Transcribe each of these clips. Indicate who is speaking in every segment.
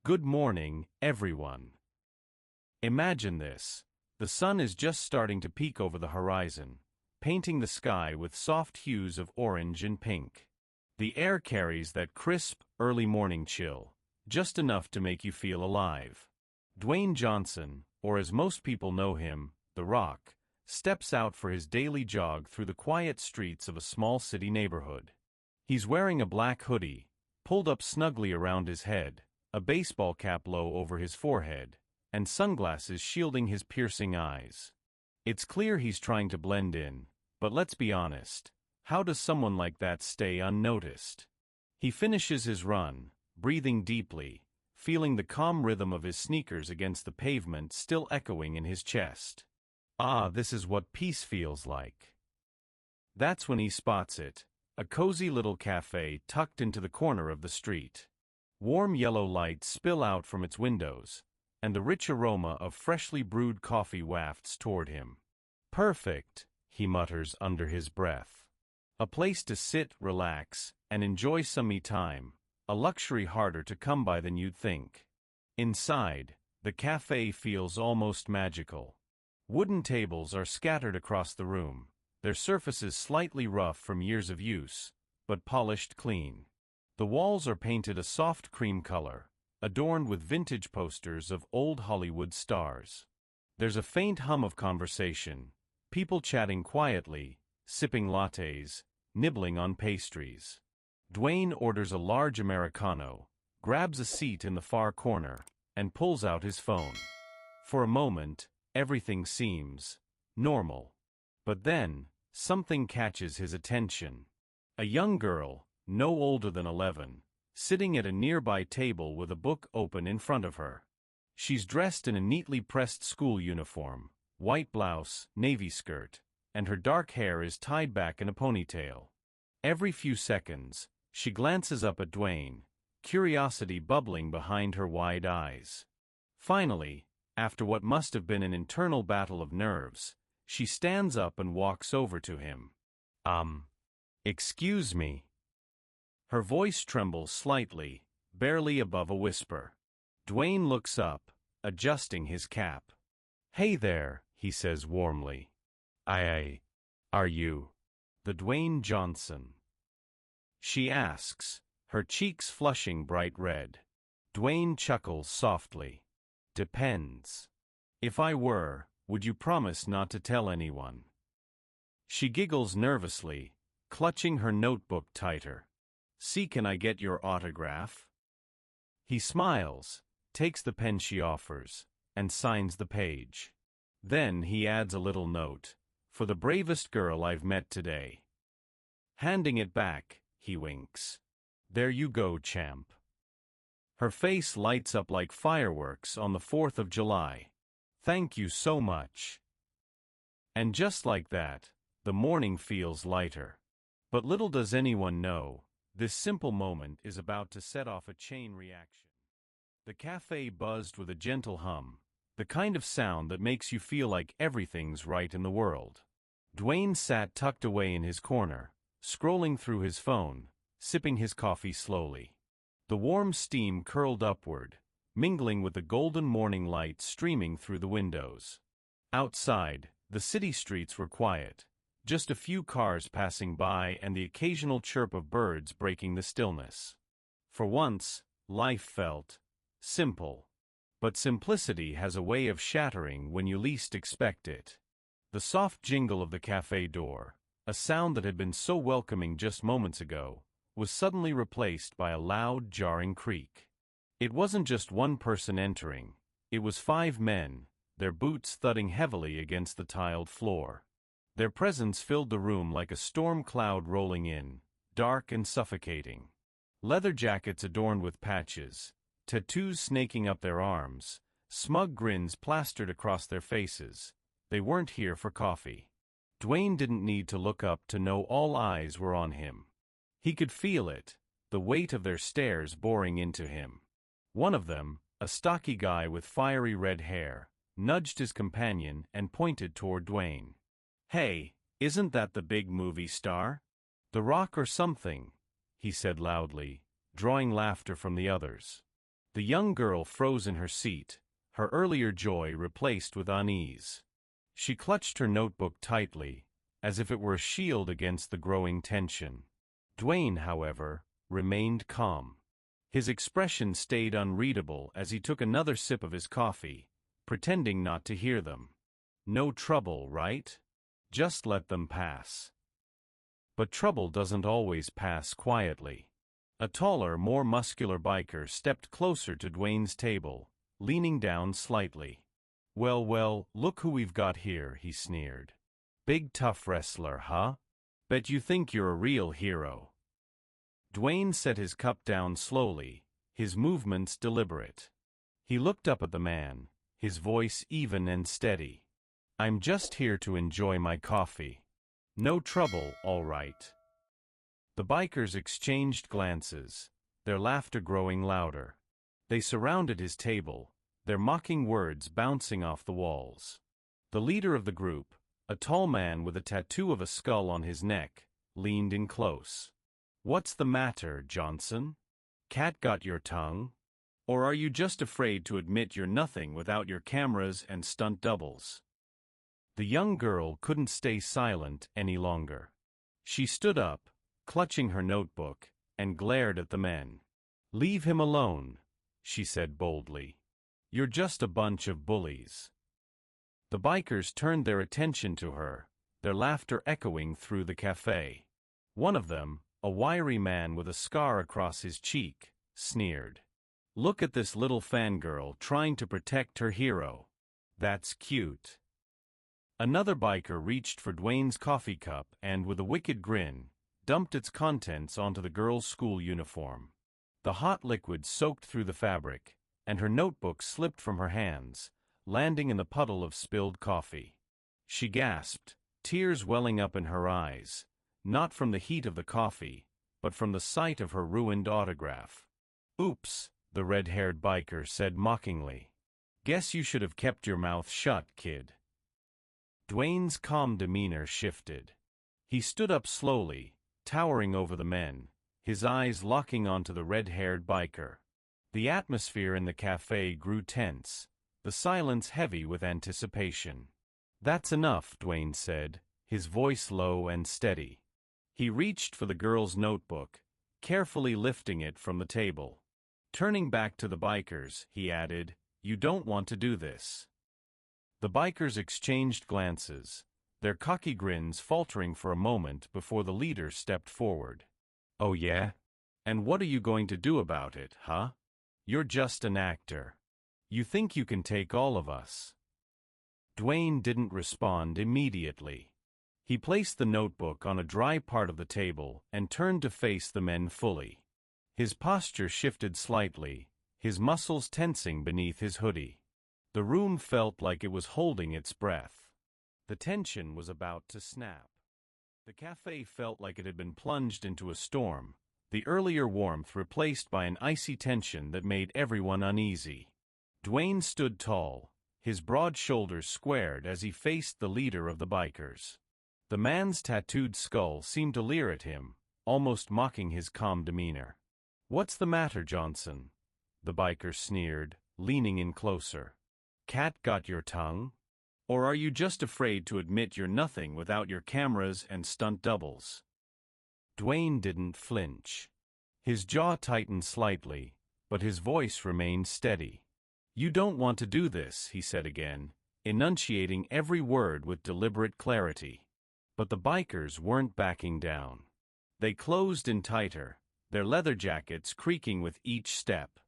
Speaker 1: Good morning, everyone. Imagine this. The sun is just starting to peek over the horizon, painting the sky with soft hues of orange and pink. The air carries that crisp, early morning chill, just enough to make you feel alive. Dwayne Johnson, or as most people know him, The Rock, steps out for his daily jog through the quiet streets of a small city neighborhood. He's wearing a black hoodie, pulled up snugly around his head, a baseball cap low over his forehead, and sunglasses shielding his piercing eyes. It's clear he's trying to blend in, but let's be honest, how does someone like that stay unnoticed? He finishes his run, breathing deeply, feeling the calm rhythm of his sneakers against the pavement still echoing in his chest. Ah, this is what peace feels like. That's when he spots it, a cozy little cafe tucked into the corner of the street. Warm yellow lights spill out from its windows, and the rich aroma of freshly brewed coffee wafts toward him. Perfect, he mutters under his breath. A place to sit, relax, and enjoy some me time, a luxury harder to come by than you'd think. Inside, the cafe feels almost magical. Wooden tables are scattered across the room, their surfaces slightly rough from years of use, but polished clean. The walls are painted a soft cream color, adorned with vintage posters of old Hollywood stars. There's a faint hum of conversation, people chatting quietly, sipping lattes, nibbling on pastries. Dwayne orders a large Americano, grabs a seat in the far corner, and pulls out his phone. For a moment, everything seems normal. But then, something catches his attention. A young girl, no older than 11, sitting at a nearby table with a book open in front of her. She's dressed in a neatly pressed school uniform, white blouse, navy skirt, and her dark hair is tied back in a ponytail. Every few seconds, she glances up at Dwayne, curiosity bubbling behind her wide eyes. Finally, after what must have been an internal battle of nerves, she stands up and walks over to him. Excuse me. Her voice trembles slightly, barely above a whisper. Dwayne looks up, adjusting his cap. Hey there, he says warmly. Are you the Dwayne Johnson? She asks, her cheeks flushing bright red. Dwayne chuckles softly. Depends. If I were, would you promise not to tell anyone? She giggles nervously, clutching her notebook tighter. See, can I get your autograph? He smiles, takes the pen she offers, and signs the page. Then he adds a little note, for the bravest girl I've met today. Handing it back, he winks. There you go, champ. Her face lights up like fireworks on the 4th of July. Thank you so much. And just like that, the morning feels lighter. But little does anyone know, this simple moment is about to set off a chain reaction. The cafe buzzed with a gentle hum, the kind of sound that makes you feel like everything's right in the world. Dwayne sat tucked away in his corner, scrolling through his phone, sipping his coffee slowly. The warm steam curled upward, mingling with the golden morning light streaming through the windows. Outside, the city streets were quiet, just a few cars passing by and the occasional chirp of birds breaking the stillness. For once, life felt simple. But simplicity has a way of shattering when you least expect it. The soft jingle of the cafe door, a sound that had been so welcoming just moments ago, was suddenly replaced by a loud, jarring creak. It wasn't just one person entering, it was 5 men, their boots thudding heavily against the tiled floor. Their presence filled the room like a storm cloud rolling in, dark and suffocating. Leather jackets adorned with patches, tattoos snaking up their arms, smug grins plastered across their faces. They weren't here for coffee. Dwayne didn't need to look up to know all eyes were on him. He could feel it, the weight of their stares boring into him. One of them, a stocky guy with fiery red hair, nudged his companion and pointed toward Dwayne. Hey, isn't that the big movie star? The Rock or something, he said loudly, drawing laughter from the others. The young girl froze in her seat, her earlier joy replaced with unease. She clutched her notebook tightly, as if it were a shield against the growing tension. Dwayne, however, remained calm. His expression stayed unreadable as he took another sip of his coffee, pretending not to hear them. No trouble, right? Just let them pass. But trouble doesn't always pass quietly. A taller, more muscular biker stepped closer to Dwayne's table, leaning down slightly. Well, look who we've got here, he sneered. Big tough wrestler, huh? Bet you think you're a real hero. Dwayne set his cup down slowly, his movements deliberate. He looked up at the man, his voice even and steady. I'm just here to enjoy my coffee. No trouble, all right. The bikers exchanged glances, their laughter growing louder. They surrounded his table, their mocking words bouncing off the walls. The leader of the group, a tall man with a tattoo of a skull on his neck, leaned in close. What's the matter, Johnson? Cat got your tongue? Or are you just afraid to admit you're nothing without your cameras and stunt doubles? The young girl couldn't stay silent any longer. She stood up, clutching her notebook, and glared at the men. Leave him alone, she said boldly. You're just a bunch of bullies. The bikers turned their attention to her, their laughter echoing through the cafe. One of them, a wiry man with a scar across his cheek, sneered. Look at this little fangirl trying to protect her hero. That's cute. Another biker reached for Dwayne's coffee cup and, with a wicked grin, dumped its contents onto the girl's school uniform. The hot liquid soaked through the fabric, and her notebook slipped from her hands, landing in the puddle of spilled coffee. She gasped, tears welling up in her eyes, not from the heat of the coffee, but from the sight of her ruined autograph. Oops, the red-haired biker said mockingly. Guess you should have kept your mouth shut, kid. Dwayne's calm demeanor shifted. He stood up slowly, towering over the men, his eyes locking onto the red-haired biker. The atmosphere in the cafe grew tense, the silence heavy with anticipation. That's enough, Dwayne said, his voice low and steady. He reached for the girl's notebook, carefully lifting it from the table. Turning back to the bikers, he added, You don't want to do this. The bikers exchanged glances, their cocky grins faltering for a moment before the leader stepped forward. Oh yeah? And what are you going to do about it, huh? You're just an actor. You think you can take all of us? Dwayne didn't respond immediately. He placed the notebook on a dry part of the table and turned to face the men fully. His posture shifted slightly, his muscles tensing beneath his hoodie. The room felt like it was holding its breath. The tension was about to snap. The cafe felt like it had been plunged into a storm, the earlier warmth replaced by an icy tension that made everyone uneasy. Dwayne stood tall, his broad shoulders squared as he faced the leader of the bikers. The man's tattooed skull seemed to leer at him, almost mocking his calm demeanor. What's the matter, Johnson? The biker sneered, leaning in closer. Cat got your tongue? Or are you just afraid to admit you're nothing without your cameras and stunt doubles? Dwayne didn't flinch. His jaw tightened slightly, but his voice remained steady. You don't want to do this, he said again, enunciating every word with deliberate clarity. But the bikers weren't backing down. They closed in tighter, their leather jackets creaking with each step.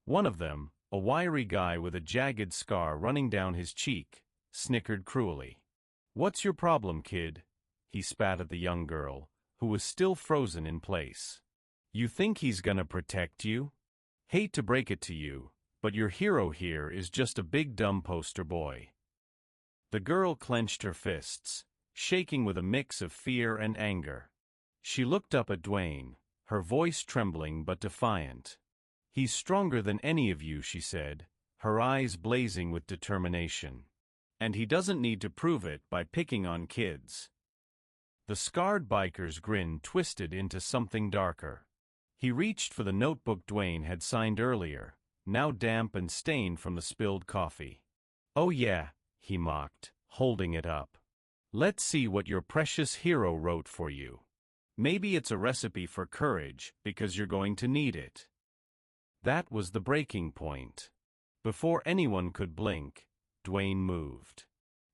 Speaker 1: One of them, a wiry guy with a jagged scar running down his cheek, snickered cruelly. What's your problem, kid? He spat at the young girl, who was still frozen in place. You think he's gonna protect you? Hate to break it to you, but your hero here is just a big dumb poster boy. The girl clenched her fists, shaking with a mix of fear and anger. She looked up at Dwayne, her voice trembling but defiant. He's stronger than any of you, she said, her eyes blazing with determination. And he doesn't need to prove it by picking on kids. The scarred biker's grin twisted into something darker. He reached for the notebook Dwayne had signed earlier, now damp and stained from the spilled coffee. "Oh yeah," he mocked, holding it up. "Let's see what your precious hero wrote for you. Maybe it's a recipe for courage, because you're going to need it." That was the breaking point. Before anyone could blink, Dwayne moved.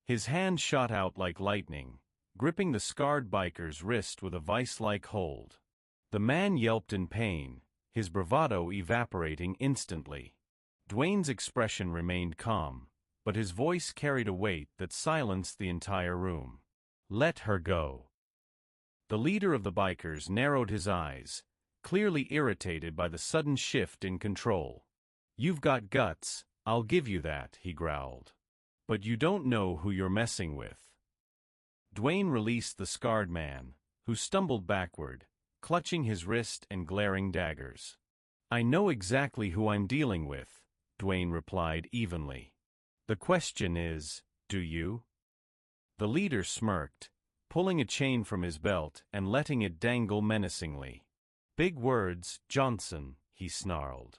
Speaker 1: His hand shot out like lightning, gripping the scarred biker's wrist with a vice-like hold. The man yelped in pain, his bravado evaporating instantly. Dwayne's expression remained calm, but his voice carried a weight that silenced the entire room. "Let her go." The leader of the bikers narrowed his eyes, clearly irritated by the sudden shift in control. "You've got guts, I'll give you that," he growled. "But you don't know who you're messing with." Dwayne released the scarred man, who stumbled backward, clutching his wrist and glaring daggers. "I know exactly who I'm dealing with," Dwayne replied evenly. "The question is, do you?" The leader smirked, pulling a chain from his belt and letting it dangle menacingly. "Big words, Johnson," he snarled.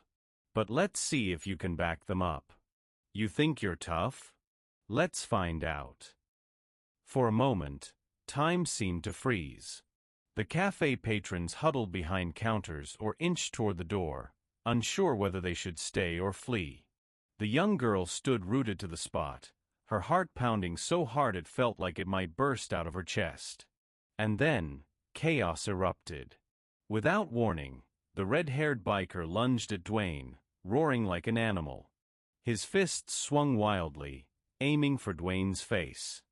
Speaker 1: "But let's see if you can back them up. You think you're tough? Let's find out." For a moment, time seemed to freeze. The cafe patrons huddled behind counters or inched toward the door, unsure whether they should stay or flee. The young girl stood rooted to the spot, her heart pounding so hard it felt like it might burst out of her chest. And then, chaos erupted. Without warning, the red-haired biker lunged at Dwayne, roaring like an animal. His fists swung wildly, aiming for Dwayne's face.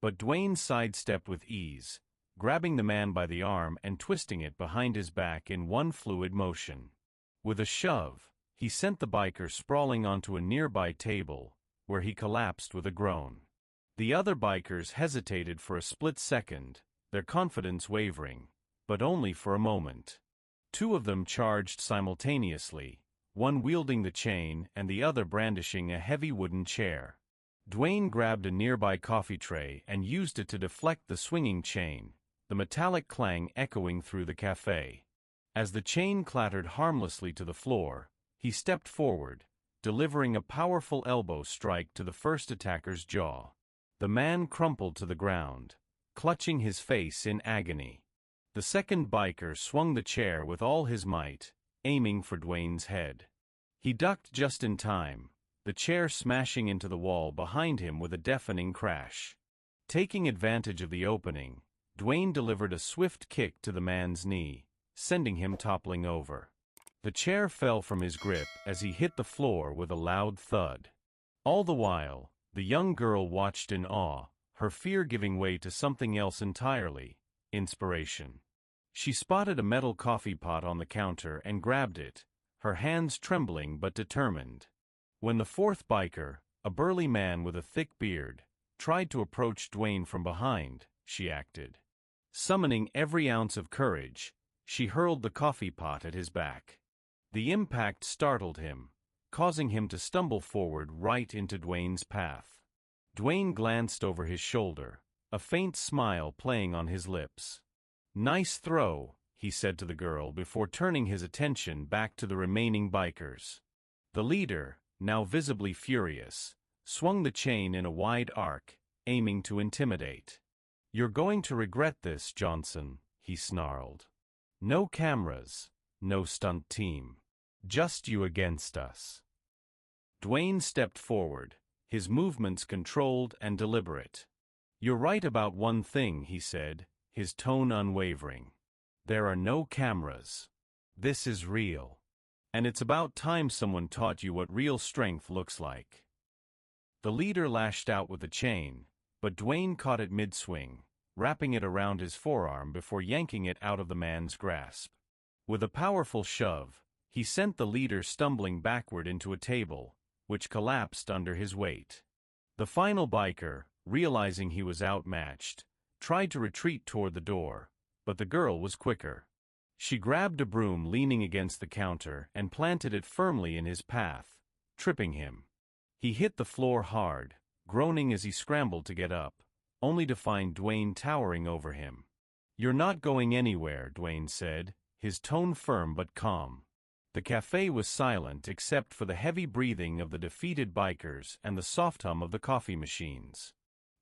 Speaker 1: But Dwayne sidestepped with ease, grabbing the man by the arm and twisting it behind his back in one fluid motion. With a shove, he sent the biker sprawling onto a nearby table, where he collapsed with a groan. The other bikers hesitated for a split second, their confidence wavering, but only for a moment. Two of them charged simultaneously, one wielding the chain and the other brandishing a heavy wooden chair. Dwayne grabbed a nearby coffee tray and used it to deflect the swinging chain, the metallic clang echoing through the cafe. As the chain clattered harmlessly to the floor, he stepped forward, delivering a powerful elbow strike to the first attacker's jaw. The man crumpled to the ground, clutching his face in agony. The second biker swung the chair with all his might, aiming for Dwayne's head. He ducked just in time, the chair smashing into the wall behind him with a deafening crash. Taking advantage of the opening, Dwayne delivered a swift kick to the man's knee, sending him toppling over. The chair fell from his grip as he hit the floor with a loud thud. All the while, the young girl watched in awe, her fear giving way to something else entirely: inspiration. She spotted a metal coffee pot on the counter and grabbed it, her hands trembling but determined. When the fourth biker, a burly man with a thick beard, tried to approach Dwayne from behind, she acted. Summoning every ounce of courage, she hurled the coffee pot at his back. The impact startled him, causing him to stumble forward right into Dwayne's path. Dwayne glanced over his shoulder, a faint smile playing on his lips. "Nice throw," he said to the girl before turning his attention back to the remaining bikers. The leader, now visibly furious, swung the chain in a wide arc, aiming to intimidate. "You're going to regret this, Johnson," he snarled. "No cameras, no stunt team. Just you against us." Dwayne stepped forward, his movements controlled and deliberate. "You're right about one thing," he said, his tone unwavering. "There are no cameras. This is real. And it's about time someone taught you what real strength looks like." The leader lashed out with the chain, but Dwayne caught it mid-swing, wrapping it around his forearm before yanking it out of the man's grasp. With a powerful shove, he sent the leader stumbling backward into a table, which collapsed under his weight. The final biker, realizing he was outmatched, tried to retreat toward the door, but the girl was quicker. She grabbed a broom leaning against the counter and planted it firmly in his path, tripping him. He hit the floor hard, groaning as he scrambled to get up, only to find Dwayne towering over him. "You're not going anywhere," Dwayne said, his tone firm but calm. The cafe was silent except for the heavy breathing of the defeated bikers and the soft hum of the coffee machines.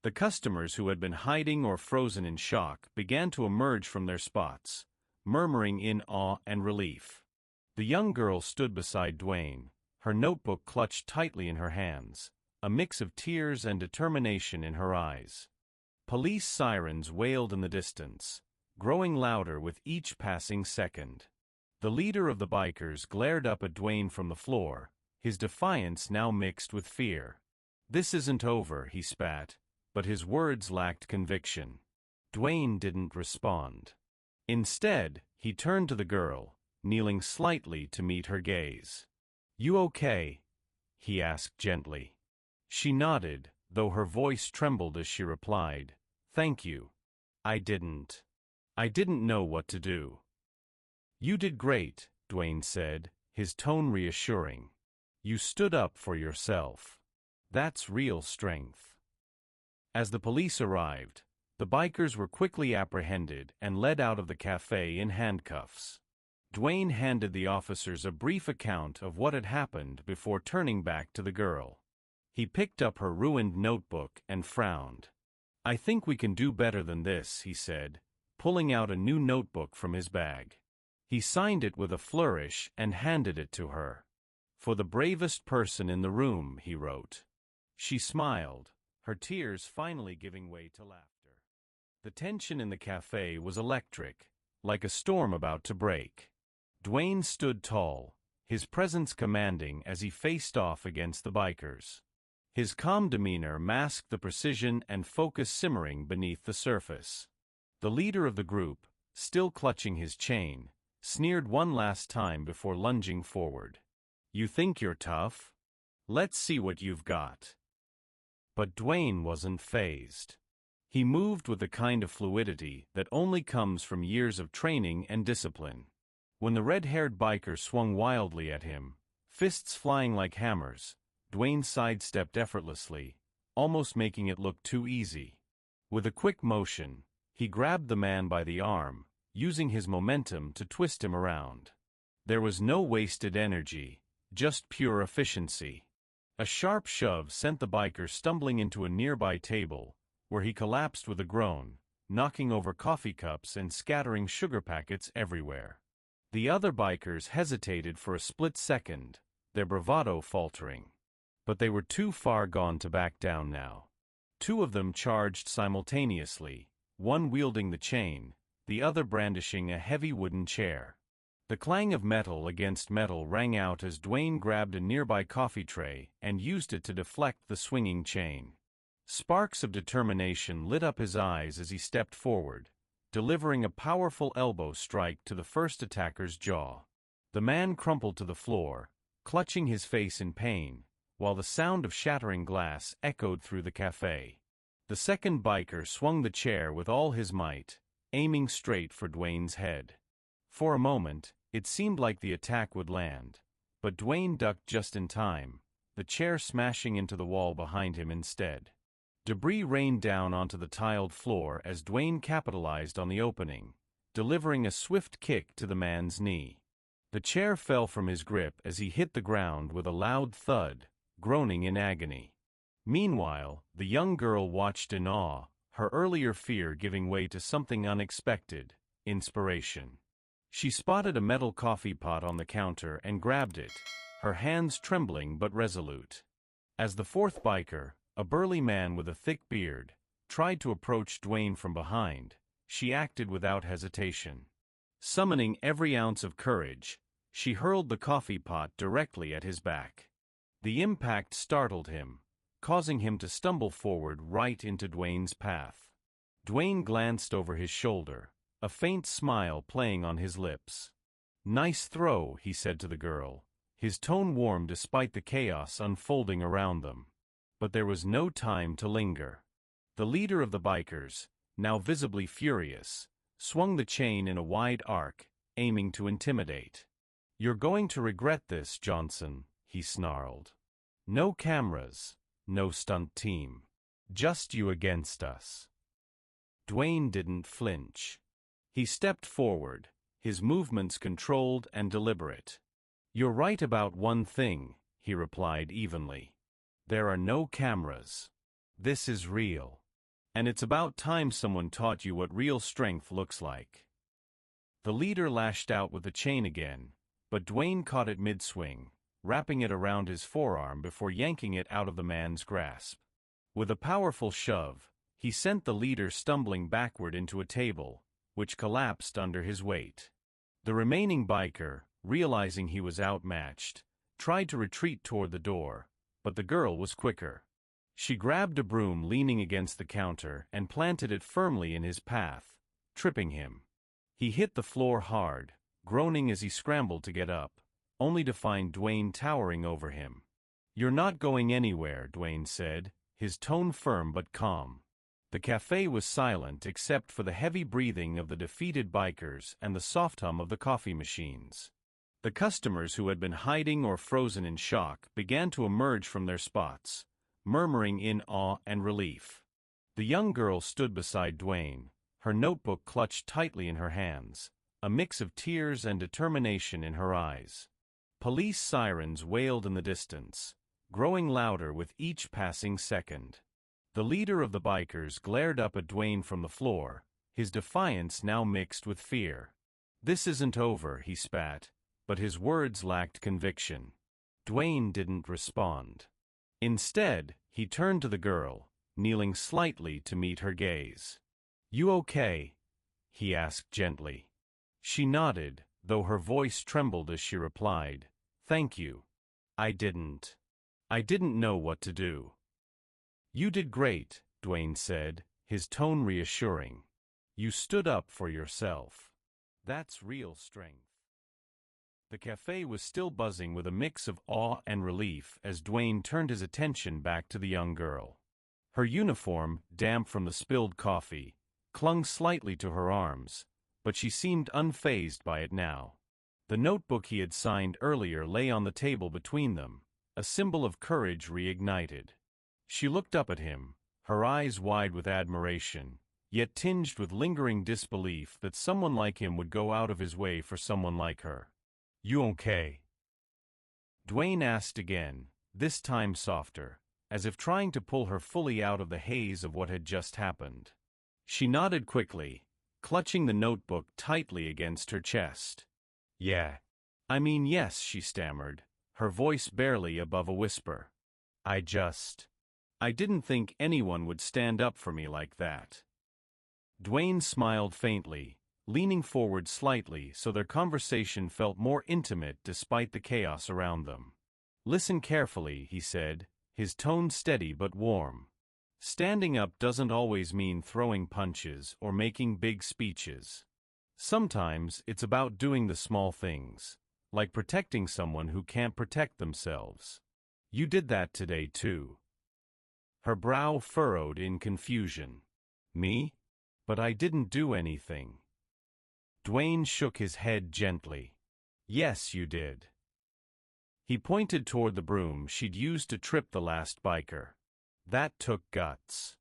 Speaker 1: The customers who had been hiding or frozen in shock began to emerge from their spots, murmuring in awe and relief. The young girl stood beside Dwayne, her notebook clutched tightly in her hands, a mix of tears and determination in her eyes. Police sirens wailed in the distance, growing louder with each passing second. The leader of the bikers glared up at Dwayne from the floor, his defiance now mixed with fear. "This isn't over," he spat, but his words lacked conviction. Dwayne didn't respond. Instead, he turned to the girl, kneeling slightly to meet her gaze. "You okay?" he asked gently. She nodded, though her voice trembled as she replied, "Thank you. I didn't know what to do." "You did great," Dwayne said, his tone reassuring. "You stood up for yourself. That's real strength." As the police arrived, the bikers were quickly apprehended and led out of the cafe in handcuffs. Dwayne handed the officers a brief account of what had happened before turning back to the girl. He picked up her ruined notebook and frowned. "I think we can do better than this," he said, pulling out a new notebook from his bag. He signed it with a flourish and handed it to her. "For the bravest person in the room," he wrote. She smiled, her tears finally giving way to laughter. The tension in the cafe was electric, like a storm about to break. Dwayne stood tall, his presence commanding as he faced off against the bikers. His calm demeanor masked the precision and focus simmering beneath the surface. The leader of the group, still clutching his chain, sneered one last time before lunging forward. "You think you're tough? Let's see what you've got." But Dwayne wasn't fazed. He moved with the kind of fluidity that only comes from years of training and discipline. When the red-haired biker swung wildly at him, fists flying like hammers, Dwayne sidestepped effortlessly, almost making it look too easy. With a quick motion, he grabbed the man by the arm, using his momentum to twist him around. There was no wasted energy, just pure efficiency. A sharp shove sent the biker stumbling into a nearby table, where he collapsed with a groan, knocking over coffee cups and scattering sugar packets everywhere. The other bikers hesitated for a split second, their bravado faltering. But they were too far gone to back down now. Two of them charged simultaneously, one wielding the chain, the other brandishing a heavy wooden chair. The clang of metal against metal rang out as Dwayne grabbed a nearby coffee tray and used it to deflect the swinging chain. Sparks of determination lit up his eyes as he stepped forward, delivering a powerful elbow strike to the first attacker's jaw. The man crumpled to the floor, clutching his face in pain, while the sound of shattering glass echoed through the cafe. The second biker swung the chair with all his might, aiming straight for Dwayne's head. For a moment, it seemed like the attack would land, but Dwayne ducked just in time, the chair smashing into the wall behind him instead. Debris rained down onto the tiled floor as Dwayne capitalized on the opening, delivering a swift kick to the man's knee. The chair fell from his grip as he hit the ground with a loud thud, groaning in agony. Meanwhile, the young girl watched in awe, her earlier fear giving way to something unexpected, inspiration. She spotted a metal coffee pot on the counter and grabbed it, her hands trembling but resolute. As the fourth biker, a burly man with a thick beard, tried to approach Dwayne from behind, she acted without hesitation. Summoning every ounce of courage, she hurled the coffee pot directly at his back. The impact startled him, causing him to stumble forward right into Dwayne's path. Dwayne glanced over his shoulder, a faint smile playing on his lips. "Nice throw," he said to the girl, his tone warm despite the chaos unfolding around them. But there was no time to linger. The leader of the bikers, now visibly furious, swung the chain in a wide arc, aiming to intimidate. "You're going to regret this, Johnson," he snarled. "No cameras, no stunt team. Just you against us." Dwayne didn't flinch. He stepped forward, his movements controlled and deliberate. You're right about one thing, he replied evenly. There are no cameras. This is real. And it's about time someone taught you what real strength looks like. The leader lashed out with the chain again, but Dwayne caught it mid-swing, wrapping it around his forearm before yanking it out of the man's grasp. With a powerful shove, he sent the leader stumbling backward into a table, which collapsed under his weight. The remaining biker, realizing he was outmatched, tried to retreat toward the door, but the girl was quicker. She grabbed a broom leaning against the counter and planted it firmly in his path, tripping him. He hit the floor hard, groaning as he scrambled to get up, only to find Dwayne towering over him. "You're not going anywhere," Dwayne said, his tone firm but calm. The cafe was silent except for the heavy breathing of the defeated bikers and the soft hum of the coffee machines. The customers who had been hiding or frozen in shock began to emerge from their spots, murmuring in awe and relief. The young girl stood beside Dwayne, her notebook clutched tightly in her hands, a mix of tears and determination in her eyes. Police sirens wailed in the distance, growing louder with each passing second. The leader of the bikers glared up at Dwayne from the floor, his defiance now mixed with fear. "This isn't over," he spat, but his words lacked conviction. Dwayne didn't respond. Instead, he turned to the girl, kneeling slightly to meet her gaze. "You okay?" he asked gently. She nodded, though her voice trembled as she replied, "Thank you. I didn't know what to do." "You did great," Dwayne said, his tone reassuring. "You stood up for yourself. That's real strength." The cafe was still buzzing with a mix of awe and relief as Dwayne turned his attention back to the young girl. Her uniform, damp from the spilled coffee, clung slightly to her arms, but she seemed unfazed by it now. The notebook he had signed earlier lay on the table between them, a symbol of courage reignited. She looked up at him, her eyes wide with admiration, yet tinged with lingering disbelief that someone like him would go out of his way for someone like her. "You okay?" Dwayne asked again, this time softer, as if trying to pull her fully out of the haze of what had just happened. She nodded quickly, clutching the notebook tightly against her chest. "Yeah. Yes," she stammered, her voice barely above a whisper. I didn't think anyone would stand up for me like that." Dwayne smiled faintly, leaning forward slightly so their conversation felt more intimate despite the chaos around them. "Listen carefully," he said, his tone steady but warm. "Standing up doesn't always mean throwing punches or making big speeches. Sometimes it's about doing the small things, like protecting someone who can't protect themselves. You did that today too." Her brow furrowed in confusion. "Me? But I didn't do anything." Dwayne shook his head gently. "Yes, you did." He pointed toward the broom she'd used to trip the last biker. "That took guts.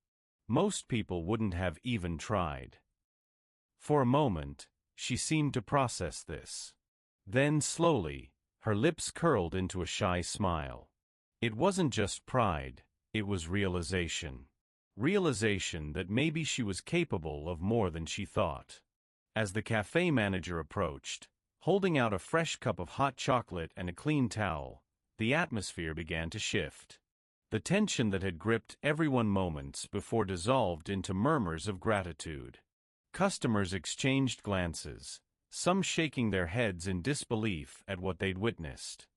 Speaker 1: Most people wouldn't have even tried." For a moment, she seemed to process this. Then slowly, her lips curled into a shy smile. It wasn't just pride, it was realization. Realization that maybe she was capable of more than she thought. As the cafe manager approached, holding out a fresh cup of hot chocolate and a clean towel, the atmosphere began to shift. The tension that had gripped everyone moments before dissolved into murmurs of gratitude. Customers exchanged glances, some shaking their heads in disbelief at what they'd witnessed.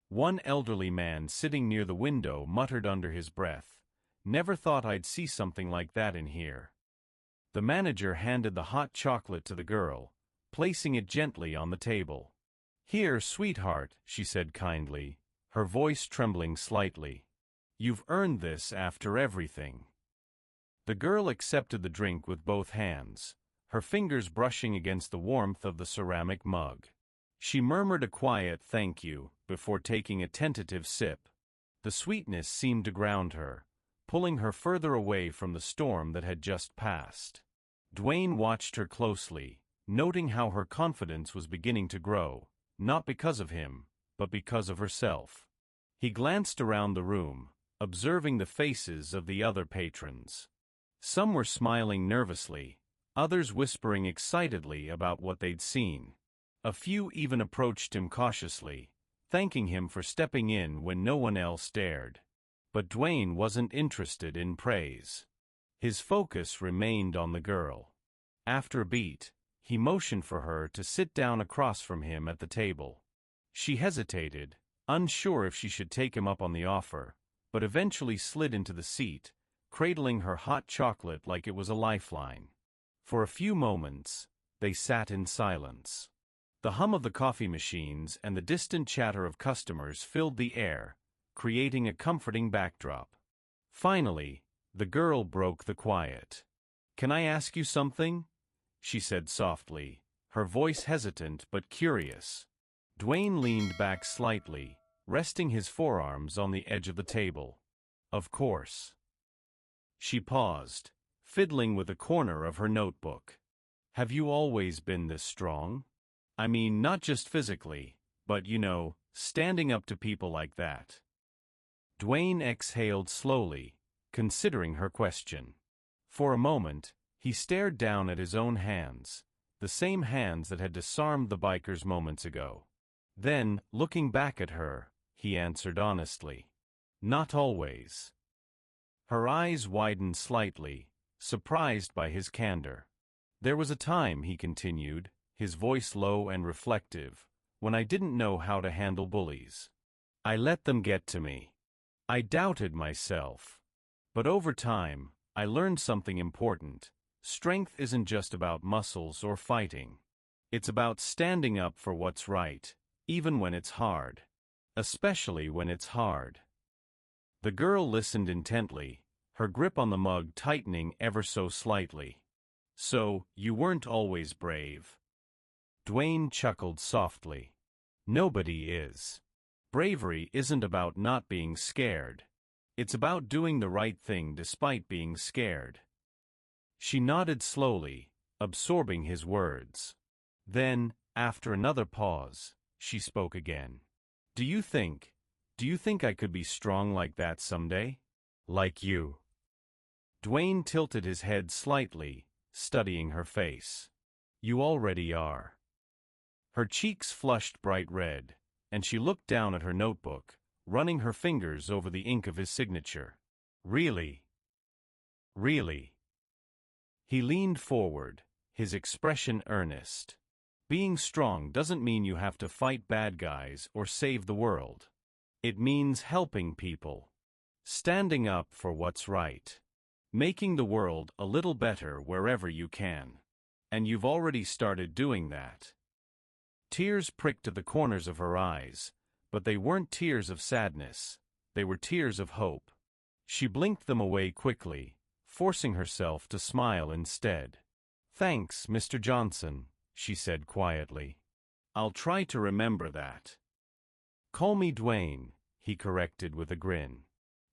Speaker 1: One elderly man sitting near the window muttered under his breath, "Never thought I'd see something like that in here." The manager handed the hot chocolate to the girl, placing it gently on the table. "Here, sweetheart," she said kindly, her voice trembling slightly. "You've earned this after everything." The girl accepted the drink with both hands, her fingers brushing against the warmth of the ceramic mug. She murmured a quiet "thank you" before taking a tentative sip. The sweetness seemed to ground her, pulling her further away from the storm that had just passed. Dwayne watched her closely, noting how her confidence was beginning to grow, not because of him, but because of herself. He glanced around the room, observing the faces of the other patrons. Some were smiling nervously, others whispering excitedly about what they'd seen. A few even approached him cautiously, thanking him for stepping in when no one else dared. But Dwayne wasn't interested in praise. His focus remained on the girl. After a beat, he motioned for her to sit down across from him at the table. She hesitated, unsure if she should take him up on the offer, but eventually slid into the seat, cradling her hot chocolate like it was a lifeline. For a few moments, they sat in silence. The hum of the coffee machines and the distant chatter of customers filled the air, creating a comforting backdrop. Finally, the girl broke the quiet. "Can I ask you something?" she said softly, her voice hesitant but curious. Dwayne leaned back slightly, resting his forearms on the edge of the table. "Of course." She paused, fiddling with a corner of her notebook. "Have you always been this strong? I mean, not just physically, but, standing up to people like that." Dwayne exhaled slowly, considering her question. For a moment, he stared down at his own hands, the same hands that had disarmed the bikers moments ago. Then, looking back at her, he answered honestly, "Not always." Her eyes widened slightly, surprised by his candor. "There was a time," he continued, his voice low and reflective, "when I didn't know how to handle bullies. I let them get to me. I doubted myself. But over time, I learned something important. Strength isn't just about muscles or fighting. It's about standing up for what's right, even when it's hard. Especially when it's hard." The girl listened intently, her grip on the mug tightening ever so slightly. "So, you weren't always brave?" Dwayne chuckled softly. "Nobody is. Bravery isn't about not being scared. It's about doing the right thing despite being scared." She nodded slowly, absorbing his words. Then, after another pause, she spoke again. Do you think I could be strong like that someday? Like you?" Dwayne tilted his head slightly, studying her face. "You already are." Her cheeks flushed bright red, and she looked down at her notebook, running her fingers over the ink of his signature. "Really? Really?" He leaned forward, his expression earnest. "Being strong doesn't mean you have to fight bad guys or save the world. It means helping people. Standing up for what's right. Making the world a little better wherever you can. And you've already started doing that." Tears pricked at the corners of her eyes, but they weren't tears of sadness, they were tears of hope. She blinked them away quickly, forcing herself to smile instead. "Thanks, Mr. Johnson," she said quietly. "I'll try to remember that." "Call me Dwayne," he corrected with a grin.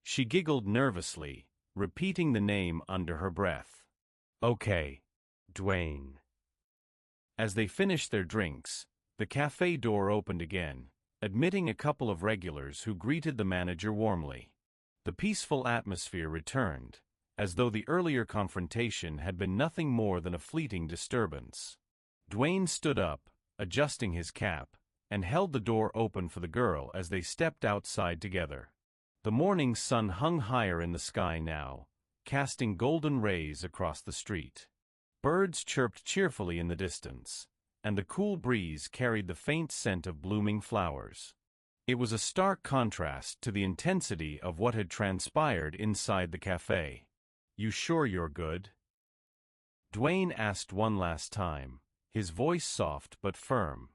Speaker 1: She giggled nervously, repeating the name under her breath. "Okay, Dwayne." As they finished their drinks, the cafe door opened again, admitting a couple of regulars who greeted the manager warmly. The peaceful atmosphere returned, as though the earlier confrontation had been nothing more than a fleeting disturbance. Dwayne stood up, adjusting his cap, and held the door open for the girl as they stepped outside together. The morning sun hung higher in the sky now, casting golden rays across the street. Birds chirped cheerfully in the distance, and the cool breeze carried the faint scent of blooming flowers. It was a stark contrast to the intensity of what had transpired inside the cafe. "You sure you're good?" Dwayne asked one last time, his voice soft but firm.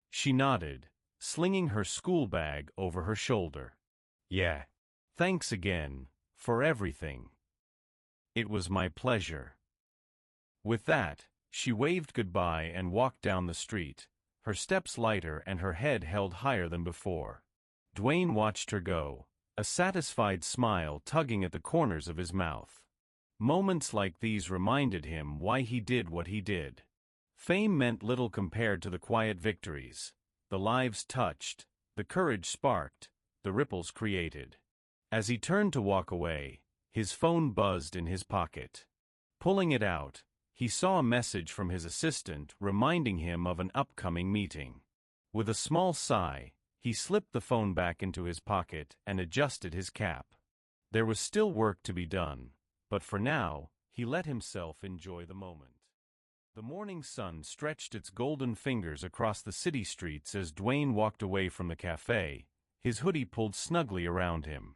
Speaker 1: She nodded, slinging her school bag over her shoulder. "Yeah. Thanks again, for everything." "It was my pleasure." With that, she waved goodbye and walked down the street, her steps lighter and her head held higher than before. Dwayne watched her go, a satisfied smile tugging at the corners of his mouth. Moments like these reminded him why he did what he did. Fame meant little compared to the quiet victories, the lives touched, The courage sparked, the ripples created. As he turned to walk away, his phone buzzed in his pocket. Pulling it out, he saw a message from his assistant reminding him of an upcoming meeting. With a small sigh, he slipped the phone back into his pocket and adjusted his cap. There was still work to be done, but for now, he let himself enjoy the moment. The morning sun stretched its golden fingers across the city streets as Dwayne walked away from the cafe, his hoodie pulled snugly around him.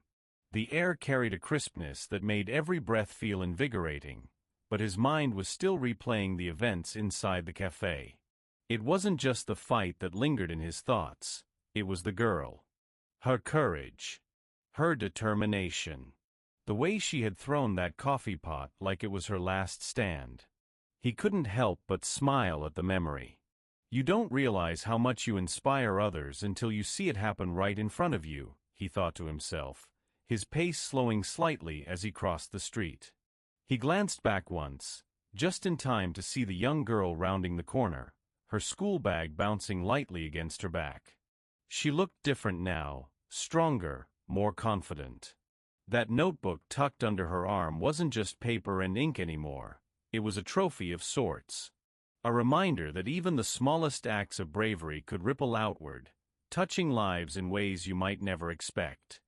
Speaker 1: The air carried a crispness that made every breath feel invigorating, but his mind was still replaying the events inside the cafe. It wasn't just the fight that lingered in his thoughts, it was the girl. Her courage. Her determination. The way she had thrown that coffee pot like it was her last stand. He couldn't help but smile at the memory. You don't realize how much you inspire others until you see it happen right in front of you, he thought to himself, his pace slowing slightly as he crossed the street. He glanced back once, just in time to see the young girl rounding the corner, her school bag bouncing lightly against her back. She looked different now, stronger, more confident. That notebook tucked under her arm wasn't just paper and ink anymore, it was a trophy of sorts. A reminder that even the smallest acts of bravery could ripple outward, touching lives in ways you might never expect.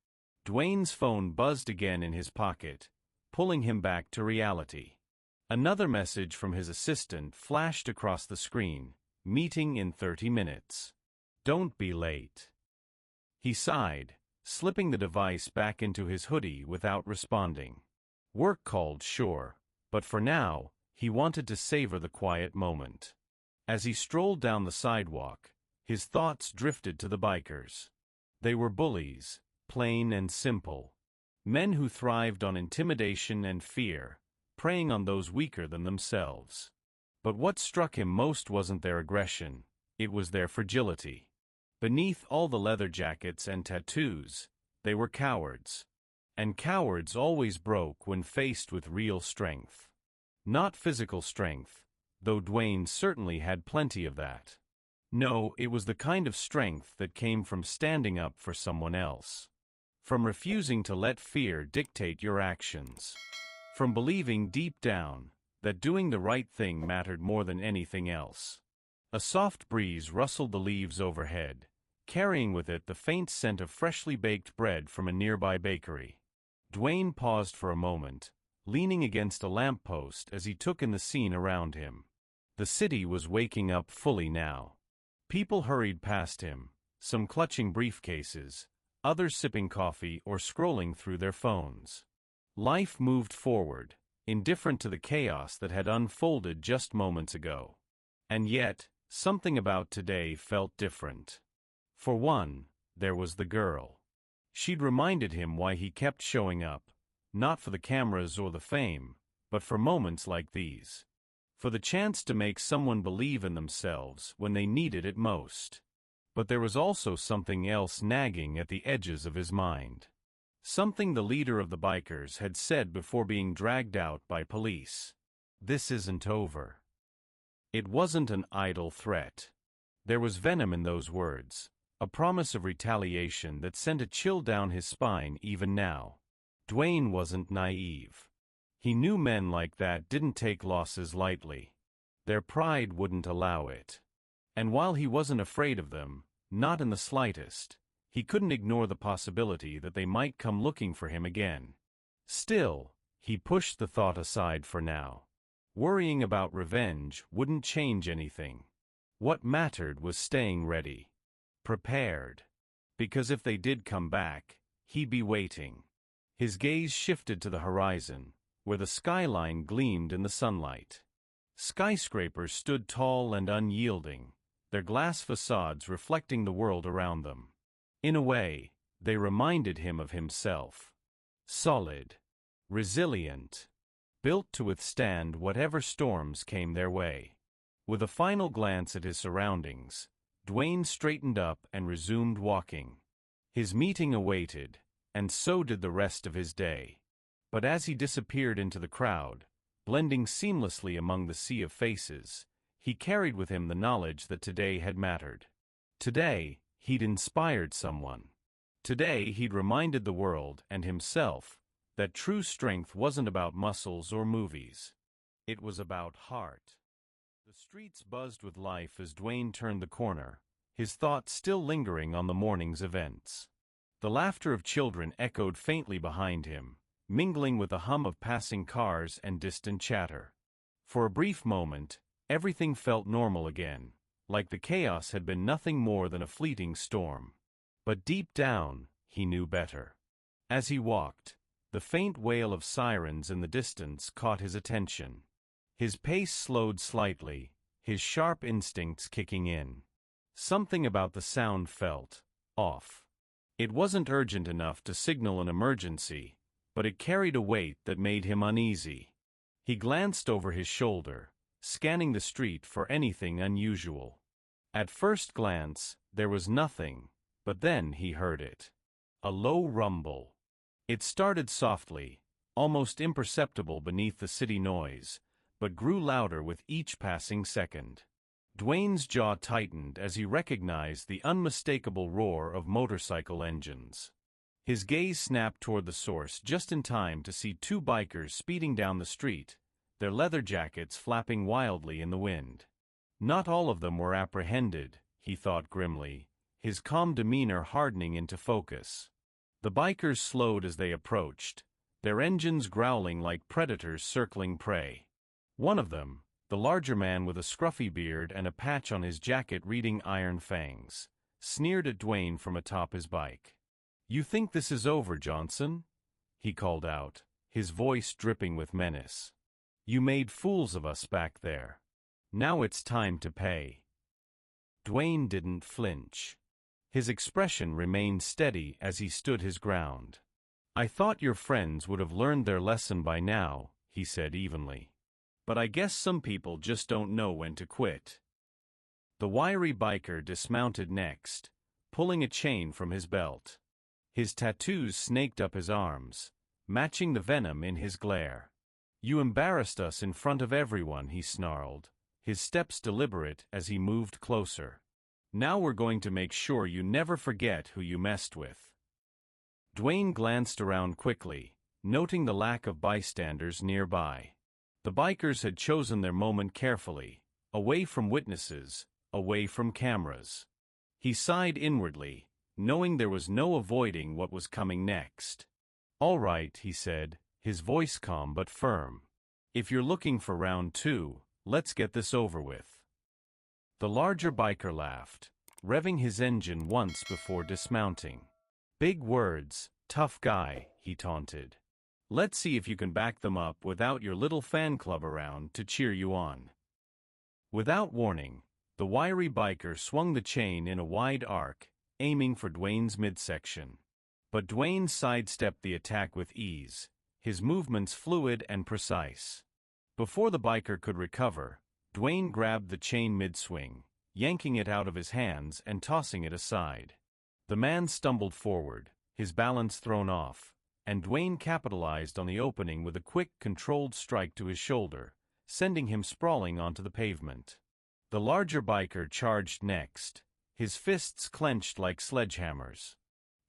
Speaker 1: Dwayne's phone buzzed again in his pocket, pulling him back to reality. Another message from his assistant flashed across the screen, meeting in 30 minutes. Don't be late. He sighed, slipping the device back into his hoodie without responding. Work called, sure, but for now, he wanted to savor the quiet moment. As he strolled down the sidewalk, his thoughts drifted to the bikers. They were bullies, plain and simple. Men who thrived on intimidation and fear, preying on those weaker than themselves. But what struck him most wasn't their aggression, it was their fragility. Beneath all the leather jackets and tattoos, they were cowards. And cowards always broke when faced with real strength. Not physical strength, though Dwayne certainly had plenty of that. No, it was the kind of strength that came from standing up for someone else. From refusing to let fear dictate your actions. From believing deep down that doing the right thing mattered more than anything else. A soft breeze rustled the leaves overhead, carrying with it the faint scent of freshly baked bread from a nearby bakery. Dwayne paused for a moment, leaning against a lamppost as he took in the scene around him. The city was waking up fully now. People hurried past him, some clutching briefcases, others sipping coffee or scrolling through their phones. Life moved forward, indifferent to the chaos that had unfolded just moments ago. And yet, something about today felt different. For one, there was the girl. She'd reminded him why he kept showing up, not for the cameras or the fame, but for moments like these. For the chance to make someone believe in themselves when they needed it most. But there was also something else nagging at the edges of his mind. Something the leader of the bikers had said before being dragged out by police. This isn't over. It wasn't an idle threat. There was venom in those words, a promise of retaliation that sent a chill down his spine even now. Dwayne wasn't naive. He knew men like that didn't take losses lightly. Their pride wouldn't allow it. And while he wasn't afraid of them, not in the slightest, he couldn't ignore the possibility that they might come looking for him again. Still, he pushed the thought aside for now. Worrying about revenge wouldn't change anything. What mattered was staying ready. Prepared. Because if they did come back, he'd be waiting. His gaze shifted to the horizon, where the skyline gleamed in the sunlight. Skyscrapers stood tall and unyielding, their glass facades reflecting the world around them. In a way, they reminded him of himself. Solid. Resilient. Built to withstand whatever storms came their way. With a final glance at his surroundings, Dwayne straightened up and resumed walking. His meeting awaited, and so did the rest of his day. But as he disappeared into the crowd, blending seamlessly among the sea of faces, he carried with him the knowledge that today had mattered. Today, He'd inspired someone. Today he'd reminded the world and himself that true strength wasn't about muscles or movies. It was about heart. The streets buzzed with life as Dwayne turned the corner, his thoughts still lingering on the morning's events. The laughter of children echoed faintly behind him, mingling with the hum of passing cars and distant chatter. For a brief moment, everything felt normal again, like the chaos had been nothing more than a fleeting storm. But deep down, he knew better. As he walked, the faint wail of sirens in the distance caught his attention. His pace slowed slightly, his sharp instincts kicking in. Something about the sound felt off. It wasn't urgent enough to signal an emergency, but it carried a weight that made him uneasy. He glanced over his shoulder, scanning the street for anything unusual. At first glance, there was nothing, but then he heard it. A low rumble. It started softly, almost imperceptible beneath the city noise, but grew louder with each passing second. Dwayne's jaw tightened as he recognized the unmistakable roar of motorcycle engines. His gaze snapped toward the source just in time to see two bikers speeding down the street, their leather jackets flapping wildly in the wind. Not all of them were apprehended, he thought grimly, his calm demeanor hardening into focus. The bikers slowed as they approached, their engines growling like predators circling prey. One of them, the larger man with a scruffy beard and a patch on his jacket reading Iron Fangs, sneered at Dwayne from atop his bike. "You think this is over, Johnson?" he called out, his voice dripping with menace. "You made fools of us back there. Now it's time to pay." Dwayne didn't flinch. His expression remained steady as he stood his ground. "I thought your friends would have learned their lesson by now," he said evenly. "But I guess some people just don't know when to quit." The wiry biker dismounted next, pulling a chain from his belt. His tattoos snaked up his arms, matching the venom in his glare. "You embarrassed us in front of everyone," he snarled, his steps deliberate as he moved closer. "Now we're going to make sure you never forget who you messed with." Dwayne glanced around quickly, noting the lack of bystanders nearby. The bikers had chosen their moment carefully, away from witnesses, away from cameras. He sighed inwardly, knowing there was no avoiding what was coming next. "All right," he said, his voice calm but firm. "If you're looking for round two, let's get this over with." The larger biker laughed, revving his engine once before dismounting. "Big words, tough guy," he taunted. "Let's see if you can back them up without your little fan club around to cheer you on." Without warning, the wiry biker swung the chain in a wide arc, aiming for Dwayne's midsection. But Dwayne sidestepped the attack with ease, his movements fluid and precise. Before the biker could recover, Dwayne grabbed the chain mid-swing, yanking it out of his hands and tossing it aside. The man stumbled forward, his balance thrown off, and Dwayne capitalized on the opening with a quick, controlled strike to his shoulder, sending him sprawling onto the pavement. The larger biker charged next, his fists clenched like sledgehammers.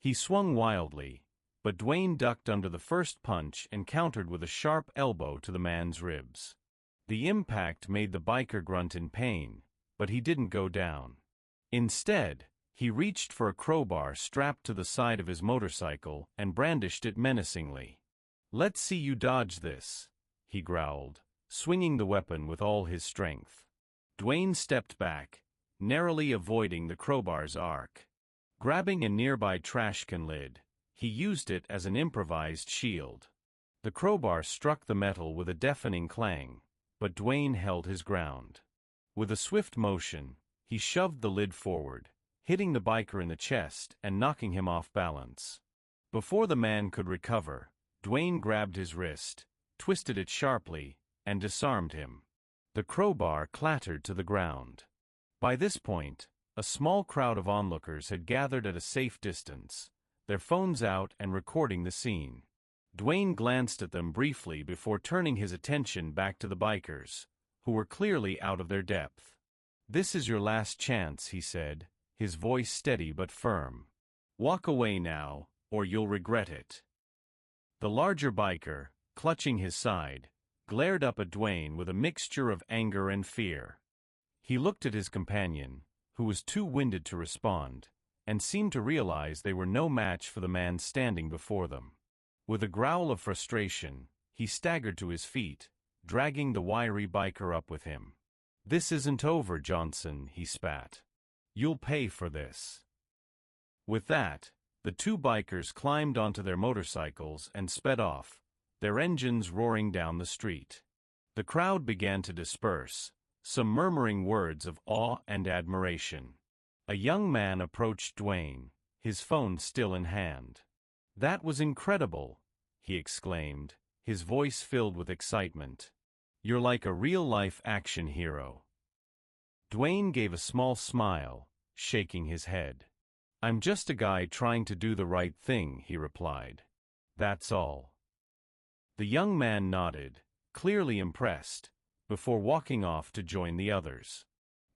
Speaker 1: He swung wildly, but Dwayne ducked under the first punch and countered with a sharp elbow to the man's ribs. The impact made the biker grunt in pain, but he didn't go down. Instead, he reached for a crowbar strapped to the side of his motorcycle and brandished it menacingly. "Let's see you dodge this," he growled, swinging the weapon with all his strength. Dwayne stepped back, narrowly avoiding the crowbar's arc. Grabbing a nearby trash can lid, he used it as an improvised shield. The crowbar struck the metal with a deafening clang, but Dwayne held his ground. With a swift motion, he shoved the lid forward, hitting the biker in the chest and knocking him off balance. Before the man could recover, Dwayne grabbed his wrist, twisted it sharply, and disarmed him. The crowbar clattered to the ground. By this point, a small crowd of onlookers had gathered at a safe distance, their phones out and recording the scene. Dwayne glanced at them briefly before turning his attention back to the bikers, who were clearly out of their depth. "This is your last chance," he said, his voice steady but firm. "Walk away now, or you'll regret it." The larger biker, clutching his side, glared up at Dwayne with a mixture of anger and fear. He looked at his companion, who was too winded to respond, and seemed to realize they were no match for the man standing before them. With a growl of frustration, he staggered to his feet, dragging the wiry biker up with him. "This isn't over, Johnson," he spat. "You'll pay for this." With that, the two bikers climbed onto their motorcycles and sped off, their engines roaring down the street. The crowd began to disperse, some murmuring words of awe and admiration. A young man approached Dwayne, his phone still in hand. "That was incredible," he exclaimed, his voice filled with excitement. "You're like a real-life action hero." Dwayne gave a small smile, shaking his head. "I'm just a guy trying to do the right thing," he replied. "That's all." The young man nodded, clearly impressed, before walking off to join the others.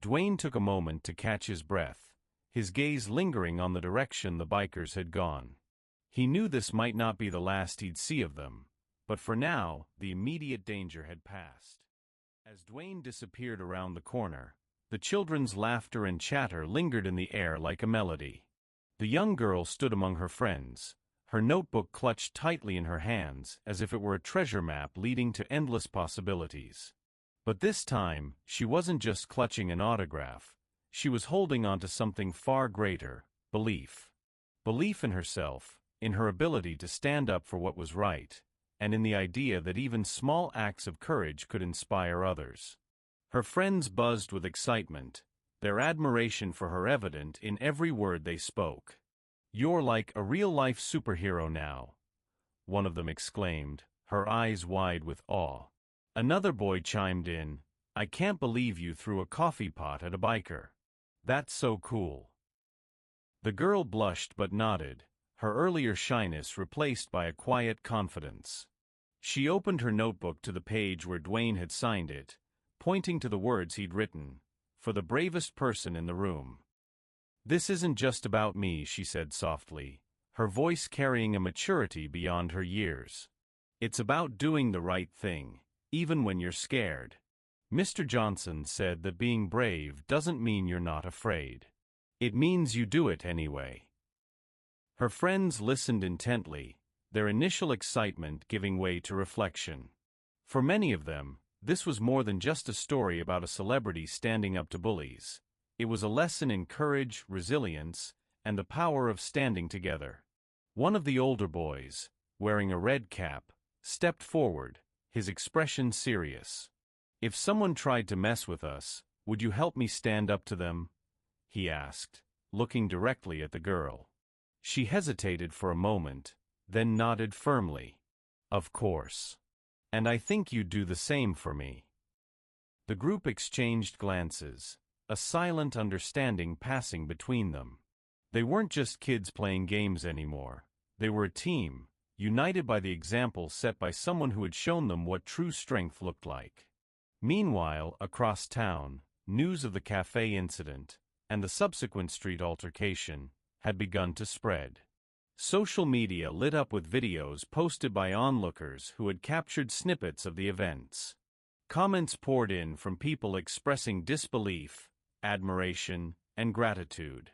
Speaker 1: Dwayne took a moment to catch his breath, his gaze lingering on the direction the bikers had gone. He knew this might not be the last he'd see of them, but for now, the immediate danger had passed. As Dwayne disappeared around the corner, the children's laughter and chatter lingered in the air like a melody. The young girl stood among her friends, her notebook clutched tightly in her hands as if it were a treasure map leading to endless possibilities. But this time, she wasn't just clutching an autograph, she was holding on to something far greater: belief. Belief in herself, in her ability to stand up for what was right, and in the idea that even small acts of courage could inspire others. Her friends buzzed with excitement, their admiration for her evident in every word they spoke. "You're like a real-life superhero now," one of them exclaimed, her eyes wide with awe. Another boy chimed in, "I can't believe you threw a coffee pot at a biker. That's so cool." The girl blushed but nodded, her earlier shyness replaced by a quiet confidence. She opened her notebook to the page where Dwayne had signed it, pointing to the words he'd written, "For the bravest person in the room." "This isn't just about me," she said softly, her voice carrying a maturity beyond her years. "It's about doing the right thing, even when you're scared. Mr. Johnson said that being brave doesn't mean you're not afraid. It means you do it anyway." Her friends listened intently, their initial excitement giving way to reflection. For many of them, this was more than just a story about a celebrity standing up to bullies. It was a lesson in courage, resilience, and the power of standing together. One of the older boys, wearing a red cap, stepped forward, his expression serious. "If someone tried to mess with us, would you help me stand up to them?" he asked, looking directly at the girl. She hesitated for a moment, then nodded firmly. "Of course. And I think you'd do the same for me." The group exchanged glances, a silent understanding passing between them. They weren't just kids playing games anymore. They were a team, united by the example set by someone who had shown them what true strength looked like. Meanwhile, across town, news of the cafe incident, and the subsequent street altercation, had begun to spread. Social media lit up with videos posted by onlookers who had captured snippets of the events. Comments poured in from people expressing disbelief, admiration, and gratitude.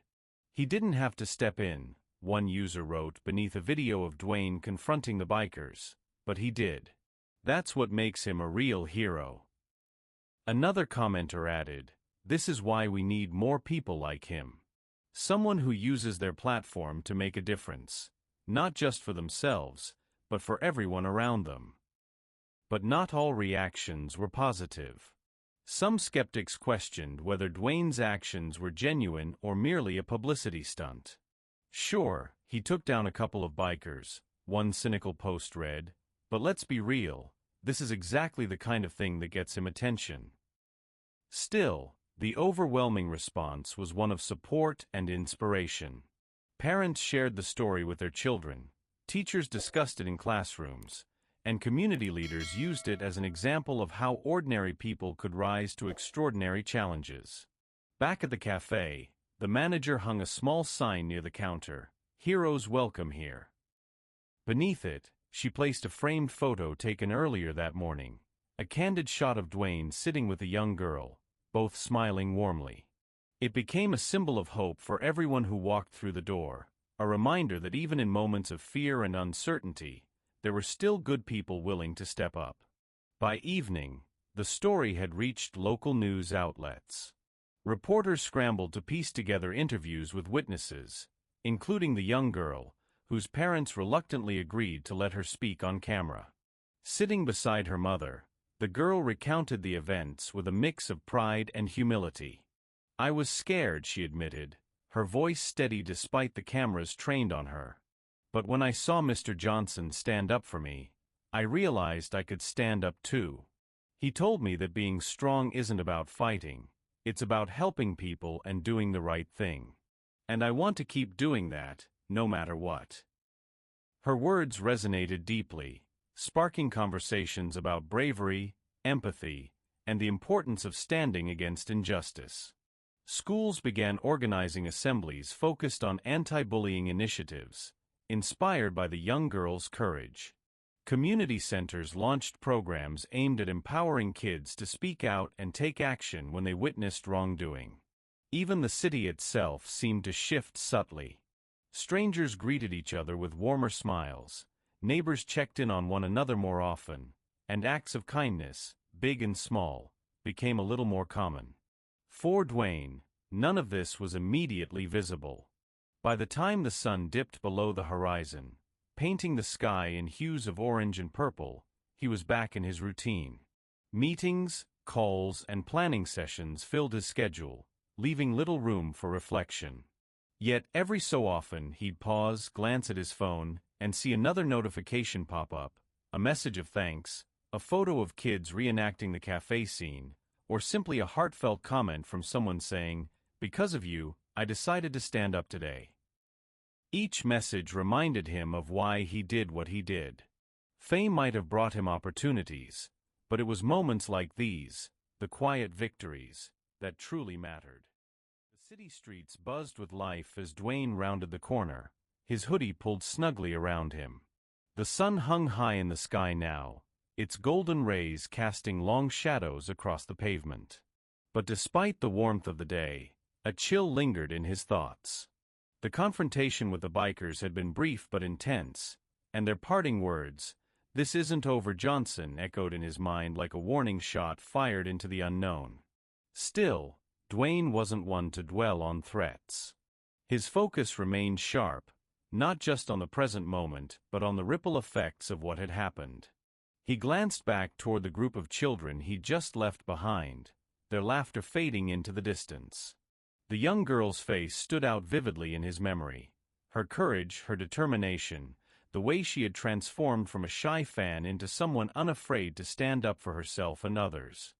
Speaker 1: "He didn't have to step in," one user wrote beneath a video of Dwayne confronting the bikers, "but he did. That's what makes him a real hero." Another commenter added, "This is why we need more people like him. Someone who uses their platform to make a difference, not just for themselves, but for everyone around them." But not all reactions were positive. Some skeptics questioned whether Dwayne's actions were genuine or merely a publicity stunt. "Sure, he took down a couple of bikers," one cynical post read, "but let's be real, this is exactly the kind of thing that gets him attention." Still, the overwhelming response was one of support and inspiration. Parents shared the story with their children, teachers discussed it in classrooms, and community leaders used it as an example of how ordinary people could rise to extraordinary challenges. Back at the cafe, The manager hung a small sign near the counter, "Heroes welcome here." Beneath it, she placed a framed photo taken earlier that morning, a candid shot of Dwayne sitting with a young girl, both smiling warmly. It became a symbol of hope for everyone who walked through the door, a reminder that even in moments of fear and uncertainty, there were still good people willing to step up. By evening, the story had reached local news outlets. Reporters scrambled to piece together interviews with witnesses, including the young girl, whose parents reluctantly agreed to let her speak on camera. Sitting beside her mother, the girl recounted the events with a mix of pride and humility. "I was scared," she admitted, her voice steady despite the cameras trained on her. "But when I saw Mr. Johnson stand up for me, I realized I could stand up too. He told me that being strong isn't about fighting, it's about helping people and doing the right thing. And I want to keep doing that, no matter what." Her words resonated deeply, sparking conversations about bravery, empathy, and the importance of standing against injustice. Schools began organizing assemblies focused on anti-bullying initiatives, inspired by the young girl's courage. Community centers launched programs aimed at empowering kids to speak out and take action when they witnessed wrongdoing. Even the city itself seemed to shift subtly. Strangers greeted each other with warmer smiles, neighbors checked in on one another more often, and acts of kindness, big and small, became a little more common. For Dwayne, none of this was immediately visible. By the time the sun dipped below the horizon, painting the sky in hues of orange and purple, he was back in his routine. Meetings, calls, and planning sessions filled his schedule, leaving little room for reflection. Yet every so often he'd pause, glance at his phone, and see another notification pop up, a message of thanks, a photo of kids reenacting the cafe scene, or simply a heartfelt comment from someone saying, "Because of you, I decided to stand up today." Each message reminded him of why he did what he did. Fame might have brought him opportunities, but it was moments like these, the quiet victories, that truly mattered. The city streets buzzed with life as Dwayne rounded the corner, his hoodie pulled snugly around him. The sun hung high in the sky now, its golden rays casting long shadows across the pavement. But despite the warmth of the day, a chill lingered in his thoughts. The confrontation with the bikers had been brief but intense, and their parting words, "This isn't over, Johnson," echoed in his mind like a warning shot fired into the unknown. Still, Dwayne wasn't one to dwell on threats. His focus remained sharp, not just on the present moment, but on the ripple effects of what had happened. He glanced back toward the group of children he'd just left behind, their laughter fading into the distance. The young girl's face stood out vividly in his memory. Her courage, her determination, the way she had transformed from a shy fan into someone unafraid to stand up for herself and others.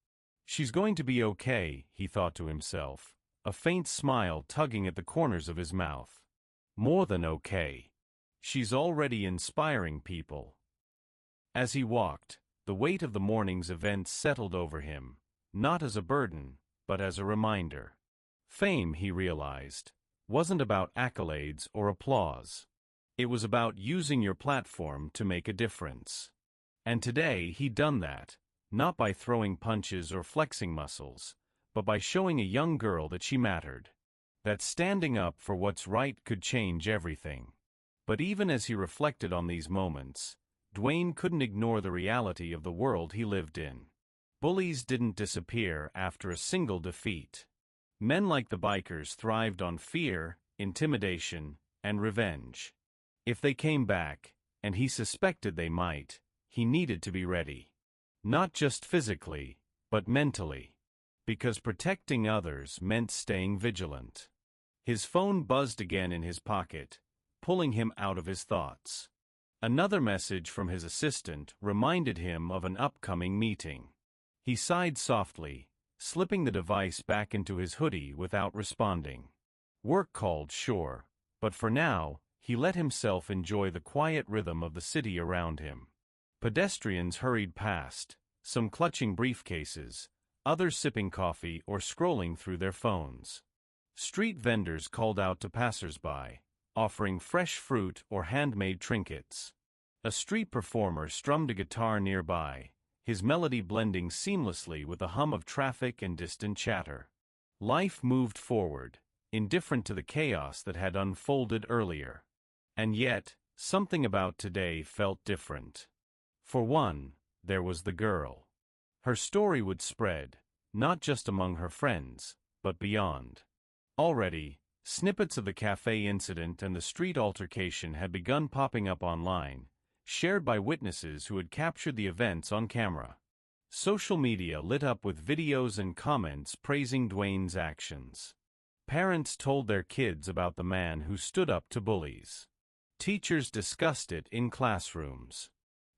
Speaker 1: "She's going to be okay," he thought to himself, a faint smile tugging at the corners of his mouth. "More than okay. She's already inspiring people." As he walked, the weight of the morning's events settled over him, not as a burden, but as a reminder. Fame, he realized, wasn't about accolades or applause. It was about using your platform to make a difference. And today he'd done that, not by throwing punches or flexing muscles, but by showing a young girl that she mattered, that standing up for what's right could change everything. But even as he reflected on these moments, Dwayne couldn't ignore the reality of the world he lived in. Bullies didn't disappear after a single defeat. Men like the bikers thrived on fear, intimidation, and revenge. If they came back, and he suspected they might, he needed to be ready. Not just physically, but mentally. Because protecting others meant staying vigilant. His phone buzzed again in his pocket, pulling him out of his thoughts. Another message from his assistant reminded him of an upcoming meeting. He sighed softly, slipping the device back into his hoodie without responding. Work called, sure, but for now, he let himself enjoy the quiet rhythm of the city around him. Pedestrians hurried past, some clutching briefcases, others sipping coffee or scrolling through their phones. Street vendors called out to passers-by, offering fresh fruit or handmade trinkets. A street performer strummed a guitar nearby, his melody blending seamlessly with the hum of traffic and distant chatter. Life moved forward, indifferent to the chaos that had unfolded earlier. And yet, something about today felt different. For one, there was the girl. Her story would spread, not just among her friends, but beyond. Already, snippets of the cafe incident and the street altercation had begun popping up online, shared by witnesses who had captured the events on camera. Social media lit up with videos and comments praising Dwayne's actions. Parents told their kids about the man who stood up to bullies. Teachers discussed it in classrooms.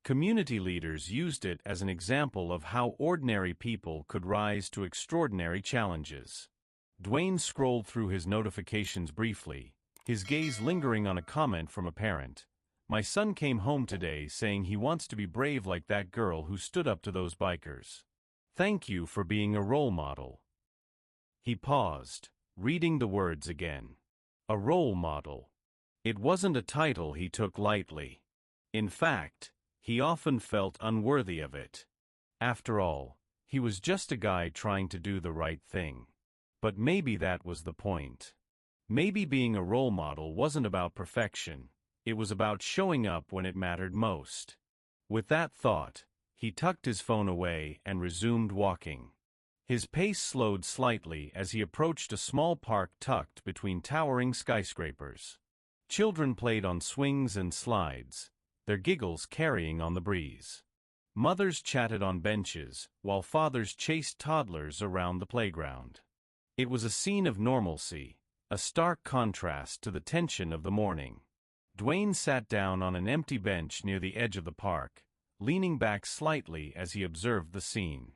Speaker 1: Community leaders used it as an example of how ordinary people could rise to extraordinary challenges. Dwayne scrolled through his notifications briefly, his gaze lingering on a comment from a parent. "My son came home today saying he wants to be brave like that girl who stood up to those bikers. Thank you for being a role model." He paused, reading the words again. A role model. It wasn't a title he took lightly. In fact, he often felt unworthy of it. After all, he was just a guy trying to do the right thing. But maybe that was the point. Maybe being a role model wasn't about perfection, it was about showing up when it mattered most. With that thought, he tucked his phone away and resumed walking. His pace slowed slightly as he approached a small park tucked between towering skyscrapers. Children played on swings and slides, their giggles carrying on the breeze. Mothers chatted on benches, while fathers chased toddlers around the playground. It was a scene of normalcy, a stark contrast to the tension of the morning. Dwayne sat down on an empty bench near the edge of the park, leaning back slightly as he observed the scene.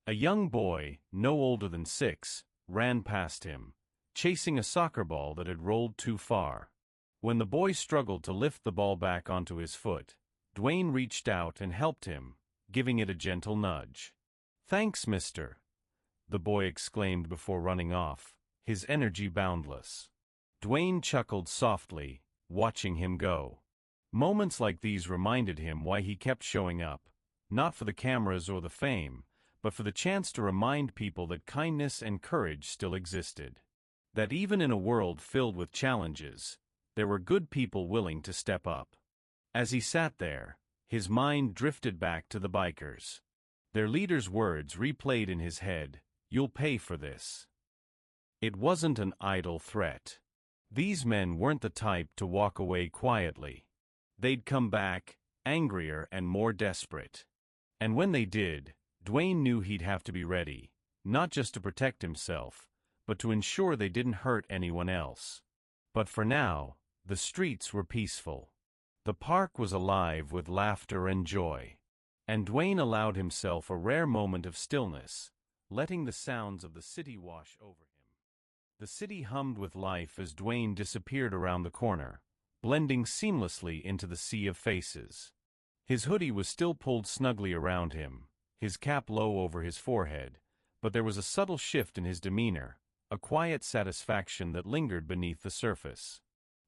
Speaker 1: A young boy, no older than 6, ran past him, chasing a soccer ball that had rolled too far. When the boy struggled to lift the ball back onto his foot, Dwayne reached out and helped him, giving it a gentle nudge. "Thanks, mister," the boy exclaimed before running off, his energy boundless. Dwayne chuckled softly, watching him go. Moments like these reminded him why he kept showing up, not for the cameras or the fame, but for the chance to remind people that kindness and courage still existed. That even in a world filled with challenges, there were good people willing to step up. As he sat there, his mind drifted back to the bikers. Their leader's words replayed in his head, "You'll pay for this." It wasn't an idle threat. These men weren't the type to walk away quietly. They'd come back, angrier and more desperate. And when they did, Dwayne knew he'd have to be ready, not just to protect himself, but to ensure they didn't hurt anyone else. But for now, the streets were peaceful. The park was alive with laughter and joy. And Dwayne allowed himself a rare moment of stillness, letting the sounds of the city wash over him. The city hummed with life as Dwayne disappeared around the corner, blending seamlessly into the sea of faces. His hoodie was still pulled snugly around him, his cap low over his forehead, but there was a subtle shift in his demeanor, a quiet satisfaction that lingered beneath the surface.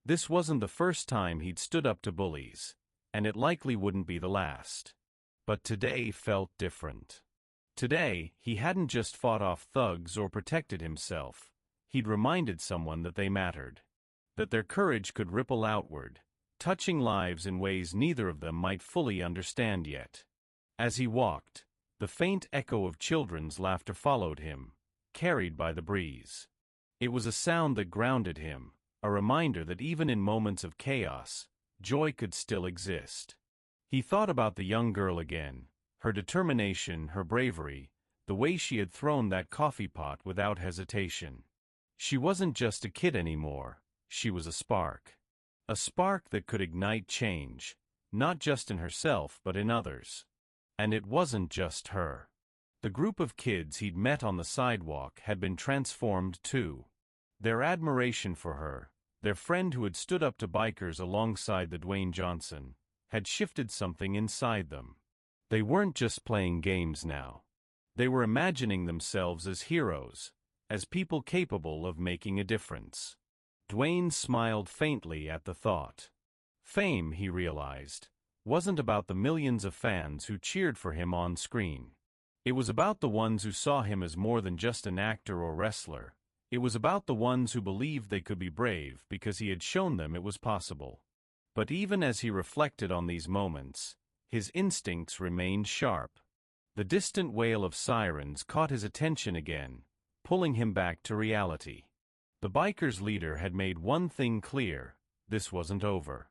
Speaker 1: This wasn't the first time he'd stood up to bullies, and it likely wouldn't be the last. But today felt different. Today, he hadn't just fought off thugs or protected himself, he'd reminded someone that they mattered. That their courage could ripple outward, touching lives in ways neither of them might fully understand yet. As he walked, the faint echo of children's laughter followed him, carried by the breeze. It was a sound that grounded him, a reminder that even in moments of chaos, joy could still exist. He thought about the young girl again, her determination, her bravery, the way she had thrown that coffee pot without hesitation. She wasn't just a kid anymore, she was a spark. A spark that could ignite change, not just in herself but in others. And it wasn't just her. The group of kids he'd met on the sidewalk had been transformed too. Their admiration for her, their friend who had stood up to bikers alongside the Dwayne Johnson, had shifted something inside them. They weren't just playing games now. They were imagining themselves as heroes, as people capable of making a difference. Dwayne smiled faintly at the thought. Fame, he realized, wasn't about the millions of fans who cheered for him on screen. It was about the ones who saw him as more than just an actor or wrestler. It was about the ones who believed they could be brave because he had shown them it was possible. But even as he reflected on these moments, his instincts remained sharp. The distant wail of sirens caught his attention again, pulling him back to reality. The bikers' leader had made one thing clear: this wasn't over.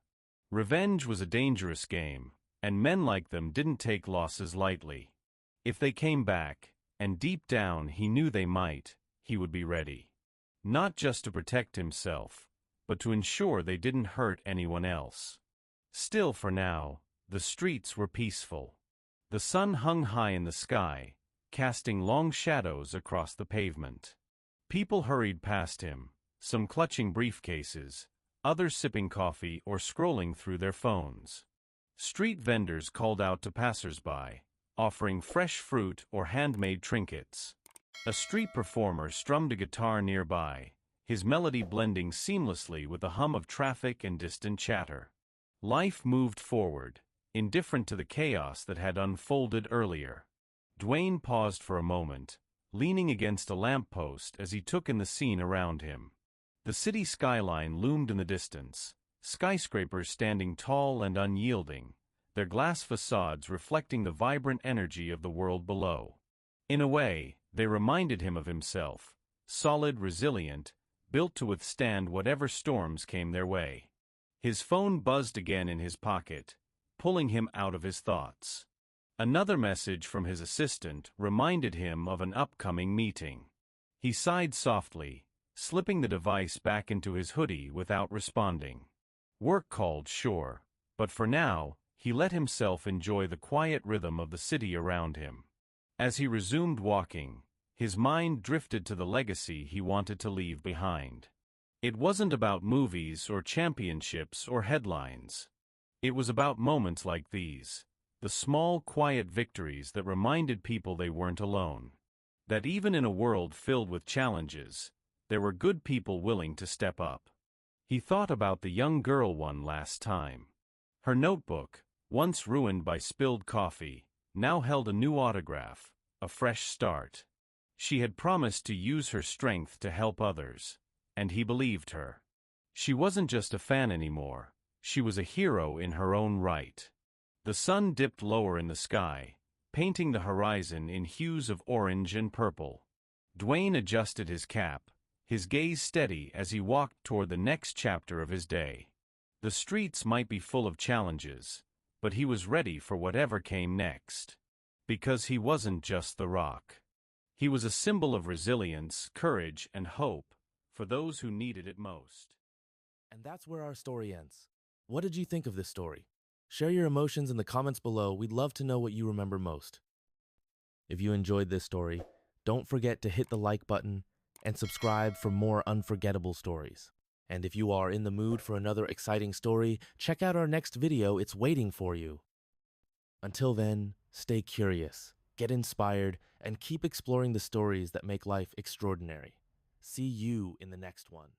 Speaker 1: Revenge was a dangerous game, and men like them didn't take losses lightly. If they came back, and deep down he knew they might, he would be ready. Not just to protect himself, but to ensure they didn't hurt anyone else. Still, for now, the streets were peaceful. The sun hung high in the sky, casting long shadows across the pavement. People hurried past him, some clutching briefcases, others sipping coffee or scrolling through their phones. Street vendors called out to passers-by, offering fresh fruit or handmade trinkets. A street performer strummed a guitar nearby, his melody blending seamlessly with the hum of traffic and distant chatter. Life moved forward, indifferent to the chaos that had unfolded earlier. Dwayne paused for a moment, leaning against a lamppost as he took in the scene around him. The city skyline loomed in the distance, skyscrapers standing tall and unyielding, their glass facades reflecting the vibrant energy of the world below. In a way, they reminded him of himself, solid, resilient, built to withstand whatever storms came their way. His phone buzzed again in his pocket, pulling him out of his thoughts. Another message from his assistant reminded him of an upcoming meeting. He sighed softly, slipping the device back into his hoodie without responding. Work called, sure, but for now, he let himself enjoy the quiet rhythm of the city around him. As he resumed walking, his mind drifted to the legacy he wanted to leave behind. It wasn't about movies or championships or headlines. It was about moments like these, the small, quiet victories that reminded people they weren't alone. That even in a world filled with challenges, there were good people willing to step up. He thought about the young girl one last time. Her notebook, once ruined by spilled coffee, now held a new autograph, a fresh start. She had promised to use her strength to help others, and he believed her. She wasn't just a fan anymore, she was a hero in her own right. The sun dipped lower in the sky, painting the horizon in hues of orange and purple. Dwayne adjusted his cap, his gaze steady as he walked toward the next chapter of his day. The streets might be full of challenges, but he was ready for whatever came next. Because he wasn't just The Rock. He was a symbol of resilience, courage, and hope for those who needed it most.
Speaker 2: And that's where our story ends. What did you think of this story? Share your emotions in the comments below. We'd love to know what you remember most. If you enjoyed this story, don't forget to hit the like button and subscribe for more unforgettable stories. And if you are in the mood for another exciting story, check out our next video. It's waiting for you. Until then, stay curious, get inspired, and keep exploring the stories that make life extraordinary. See you in the next one.